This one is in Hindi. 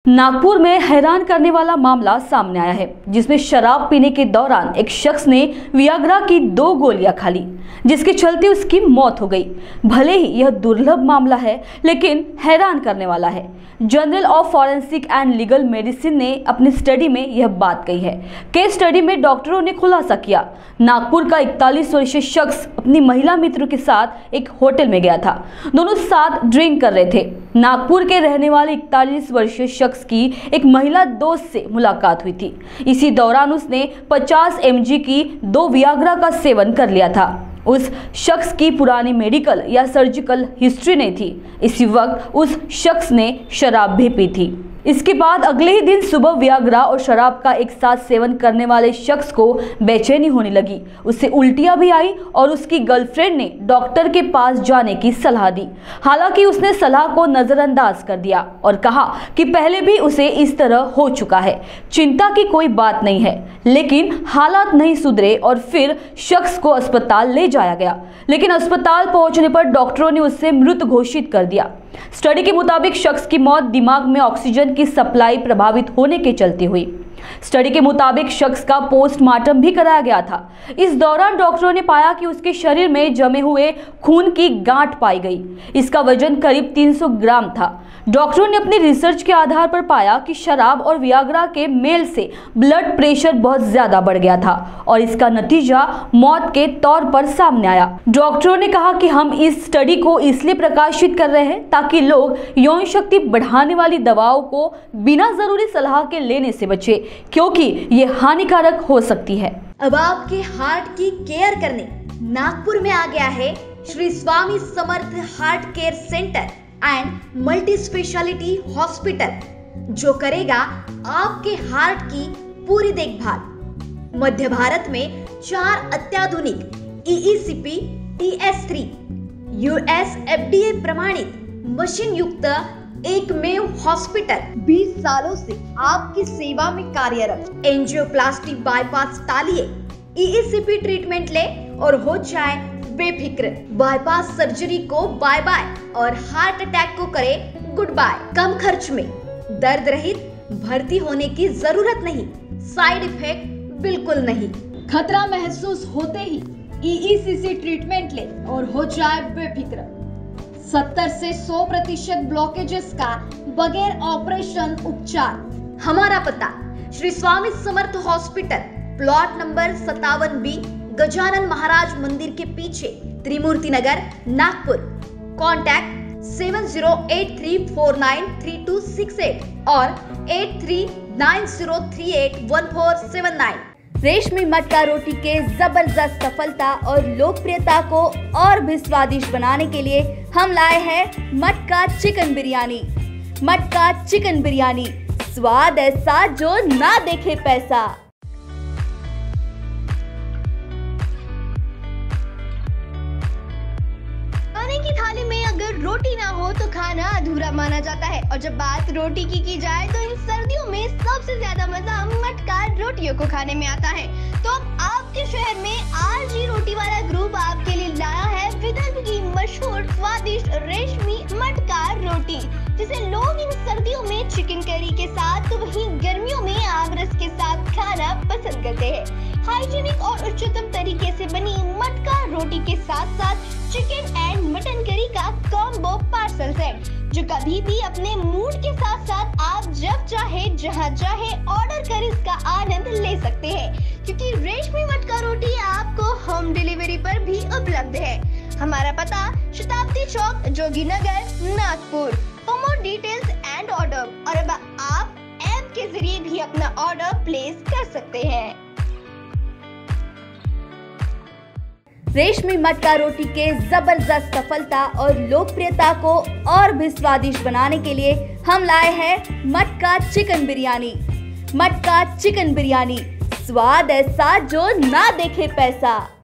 नागपुर में हैरान करने वाला मामला सामने आया है, जिसमें शराब पीने के दौरान एक शख्स ने वियाग्रा की 2 गोलियां खा ली, जिसके चलते उसकी मौत हो गई। भले ही यह दुर्लभ मामला है, लेकिन हैरान करने वाला है। Journal of forensic and legal medicine ने अपनी स्टडी में यह बात कही है। केस स्टडी में डॉक्टरों ने खुलासा किया, नागपुर का 41 वर्षीय शख्स अपनी महिला मित्र के साथ एक होटल में गया था। दोनों साथ ड्रिंक कर रहे थे। नागपुर के रहने वाले 41 वर्षीय शख्स की एक महिला दोस्त से मुलाकात हुई थी। इसी दौरान उसने 50 mg की 2 वियाग्रा का सेवन कर लिया था। उस शख्स की पुरानी मेडिकल या सर्जिकल हिस्ट्री नहीं थी। इसी वक्त उस शख्स ने शराब भी पी थी। इसके बाद अगले ही दिन सुबह वियाग्रा और शराब का एक साथ सेवन करने वाले शख्स को बेचैनी होने लगी। उसे उल्टियां भी आई और उसकी गर्लफ्रेंड ने डॉक्टर के पास जाने की सलाह दी। हालांकि उसने सलाह को नजरअंदाज कर दिया और कहा कि पहले भी उसे इस तरह हो चुका है, चिंता की कोई बात नहीं है। लेकिन हालात नहीं सुधरे और फिर शख्स को अस्पताल ले जाया गया, लेकिन अस्पताल पहुंचने पर डॉक्टरों ने उसे मृत घोषित कर दिया। स्टडी के मुताबिक शख्स की मौत दिमाग में ऑक्सीजन की सप्लाई प्रभावित होने के चलते हुई। स्टडी के मुताबिक शख्स का पोस्टमार्टम भी कराया गया था। इस दौरान डॉक्टरों ने पाया कि उसके शरीर में जमे हुए खून की गांठ पाई गई। इसका वजन करीब 300 ग्राम था। डॉक्टरों ने अपनी रिसर्च के आधार पर पाया कि शराब और वियाग्रा के मेल से ब्लड प्रेशर बहुत ज्यादा बढ़ गया था और इसका नतीजा मौत के तौर पर सामने आया। डॉक्टरों ने कहा कि हम इस स्टडी को इसलिए प्रकाशित कर रहे हैं ताकि लोग यौन शक्ति बढ़ाने वाली दवाओं को बिना जरूरी सलाह के लेने से बचे, क्योंकि ये हानिकारक हो सकती है। अब आपके हार्ट की केयर करने नागपुर में आ गया है Shri Swami Samarth heart care centre and multi speciality hospital, जो करेगा आपके हार्ट की पूरी देखभाल। मध्य भारत में 4 अत्याधुनिक EECP TS3 US FDA प्रमाणित मशीन युक्त एकमेव हॉस्पिटल 20 सालों से आपकी सेवा में कार्यरत। एंजियोप्लास्टी बाईपास टालिए, EECP ट्रीटमेंट ले और हो जाए बेफिक्र। बाईपास सर्जरी को बाय बाय और हार्ट अटैक को करे गुड बाय। कम खर्च में दर्द रहित भर्ती होने की जरूरत नहीं, साइड इफेक्ट बिल्कुल नहीं। खतरा महसूस होते ही EECC ट्रीटमेंट ले और हो जाए बेफिक्र। 70 से 100% ब्लॉकेजेस का बगैर ऑपरेशन उपचार। हमारा पता Shri Swami Samarth hospital, plot number 57B, Gajanan Maharaj मंदिर के पीछे, त्रिमूर्ति नगर, नागपुर। कॉन्टैक्ट 7083493268 और 8390381479। रेशमी मटका रोटी के जबरदस्त सफलता और लोकप्रियता को और भी स्वादिष्ट बनाने के लिए हम लाए हैं मटका चिकन बिरयानी। मटका चिकन बिरयानी, स्वाद ऐसा जो ना देखे पैसा। खाने की थाली में अगर रोटी ना हो तो खाना अधूरा माना जाता है, और जब बात रोटी की जाए तो इन सर्दियों में सबसे ज्यादा मजा मटका रोटियों को खाने में आता है। तो अब आपके शहर में RG रोटी वाला ग्रुप आपके लिए लाया है विदर्भ की मशहूर स्वादिष्ट रेशमी मटका रोटी, जिसे लोग इन सर्दियों में चिकन करी के साथ तो वहीं गर्मियों में आमरस के साथ खाना पसंद करते हैं। हाइजीनिक और उच्चतम तरीके से बनी मटका रोटी के साथ साथ चिकन एंड मटन करी का कॉम्बो पार्सल सेट, जो कभी भी अपने मूड के साथ साथ आप जब चाहे जहां चाहे ऑर्डर कर इसका आनंद ले सकते हैं, क्योंकि रेशमी मटका रोटी आपको होम डिलीवरी पर भी उपलब्ध है। हमारा पता Shatabdi Chowk, Joginagar, Nagpur. For more details and order, और अब आप ऐप के जरिए भी अपना ऑर्डर प्लेस कर सकते हैं। रेशमी मटका रोटी के जबरदस्त सफलता और लोकप्रियता को और भी स्वादिष्ट बनाने के लिए हम लाए हैं मटका चिकन बिरयानी। मटका चिकन बिरयानी, स्वाद ऐसा जो ना देखे पैसा।